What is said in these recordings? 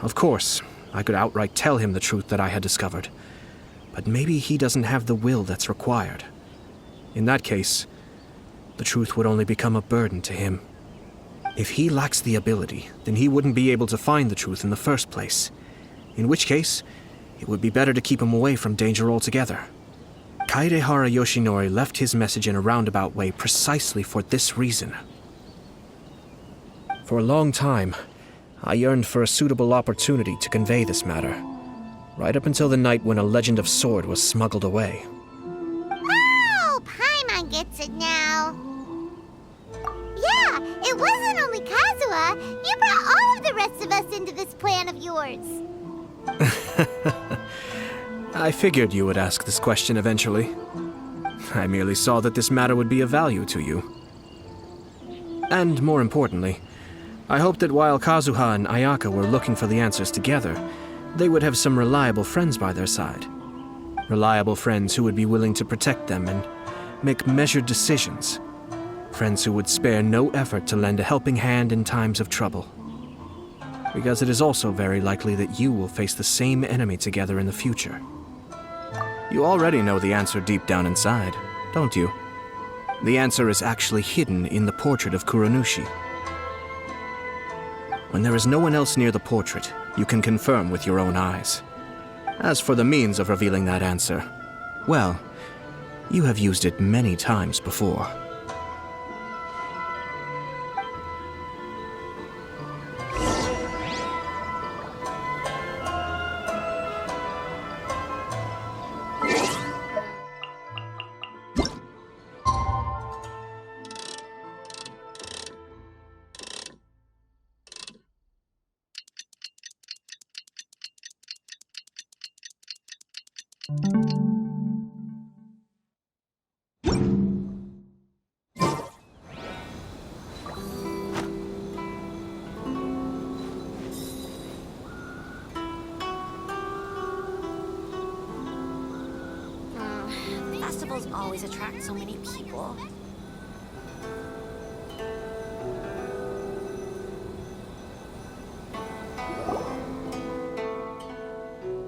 of course, I could outright tell him the truth that I had discovered. But maybe he doesn't have the will that's required. In that case, the truth would only become a burden to him. If he lacks the ability, then he wouldn't be able to find the truth in the first place. In which case, it would be better to keep him away from danger altogether. Kaedehara Yoshinori left his message in a roundabout way precisely for this reason. For a long time, I yearned for a suitable opportunity to convey this matter, right up until the night when a legend of sword was smuggled away. Oh, Paimon gets it now. Yeah, it wasn't only Kazuha. You brought all of the rest of us into this plan of yours. I figured you would ask this question eventually. I merely saw that this matter would be of value to you. And more importantly, I hoped that while Kazuha and Ayaka were looking for the answers together, they would have some reliable friends by their side. Reliable friends who would be willing to protect them and make measured decisions. Friends who would spare no effort to lend a helping hand in times of trouble. Because it is also very likely that you will face the same enemy together in the future. You already know the answer deep down inside, don't you? The answer is actually hidden in the portrait of Kuronushi. When there is no one else near the portrait, you can confirm with your own eyes. As for the means of revealing that answer, well, you have used it many times before. Festivals always attract so many people.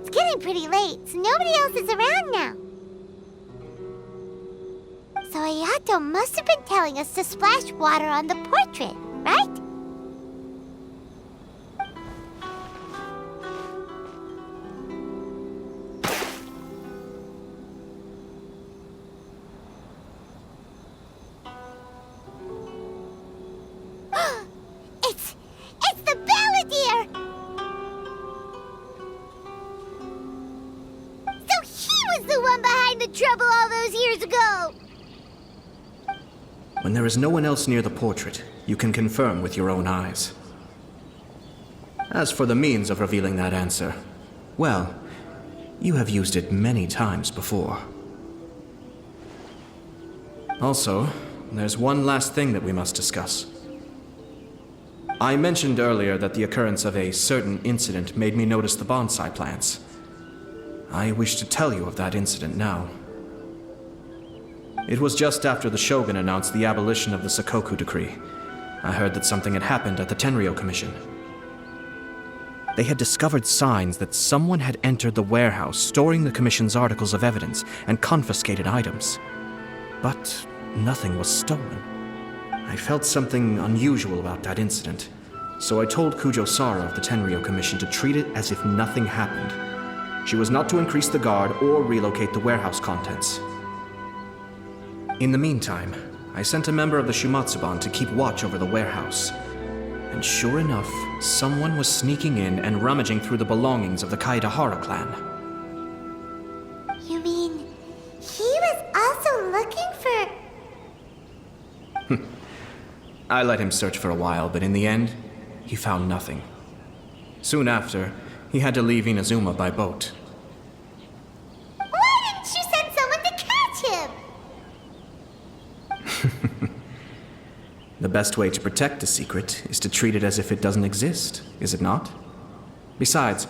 It's getting pretty late, so nobody else is around now. So Ayato must have been telling us to splash water on the portrait, right? It's the Balladeer! So he was the one behind the trouble all those years ago! When there is no one else near the portrait, you can confirm with your own eyes. As for the means of revealing that answer, well, you have used it many times before. Also, there's one last thing that we must discuss. I mentioned earlier that the occurrence of a certain incident made me notice the bonsai plants. I wish to tell you of that incident now. It was just after the Shogun announced the abolition of the Sakoku Decree. I heard that something had happened at the Tenryou Commission. They had discovered signs that someone had entered the warehouse storing the Commission's articles of evidence and confiscated items. But nothing was stolen. I felt something unusual about that incident, so I told Kujo Sara of the Tenryou Commission to treat it as if nothing happened. She was not to increase the guard or relocate the warehouse contents. In the meantime, I sent a member of the Shumatsuban to keep watch over the warehouse. And sure enough, someone was sneaking in and rummaging through the belongings of the Kaedehara clan. You mean he was also looking for... I let him search for a while, but in the end, he found nothing. Soon after, he had to leave Inazuma by boat. Why didn't you send someone to catch him? The best way to protect a secret is to treat it as if it doesn't exist, is it not? Besides,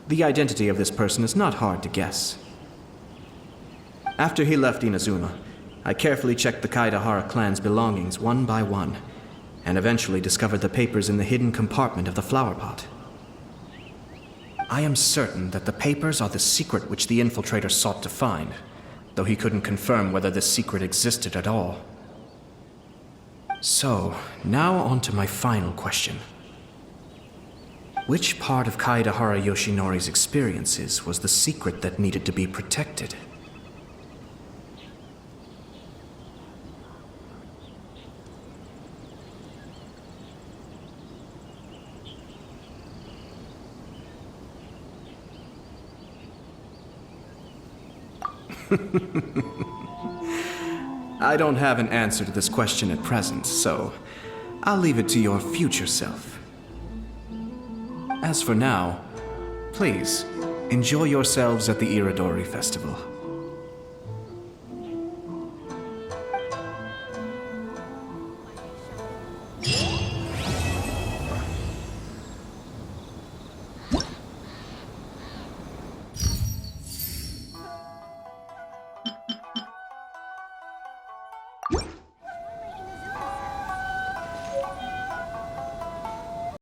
the identity of this person is not hard to guess. After he left Inazuma, I carefully checked the Kaedehara clan's belongings one by one, and eventually discovered the papers in the hidden compartment of the flower pot. I am certain that the papers are the secret which the infiltrator sought to find, though he couldn't confirm whether this secret existed at all. So, now on to my final question. Which part of Kaedahara Yoshinori's experiences was the secret that needed to be protected? I don't have an answer to this question at present, so I'll leave it to your future self. As for now, please, enjoy yourselves at the Irodori Festival.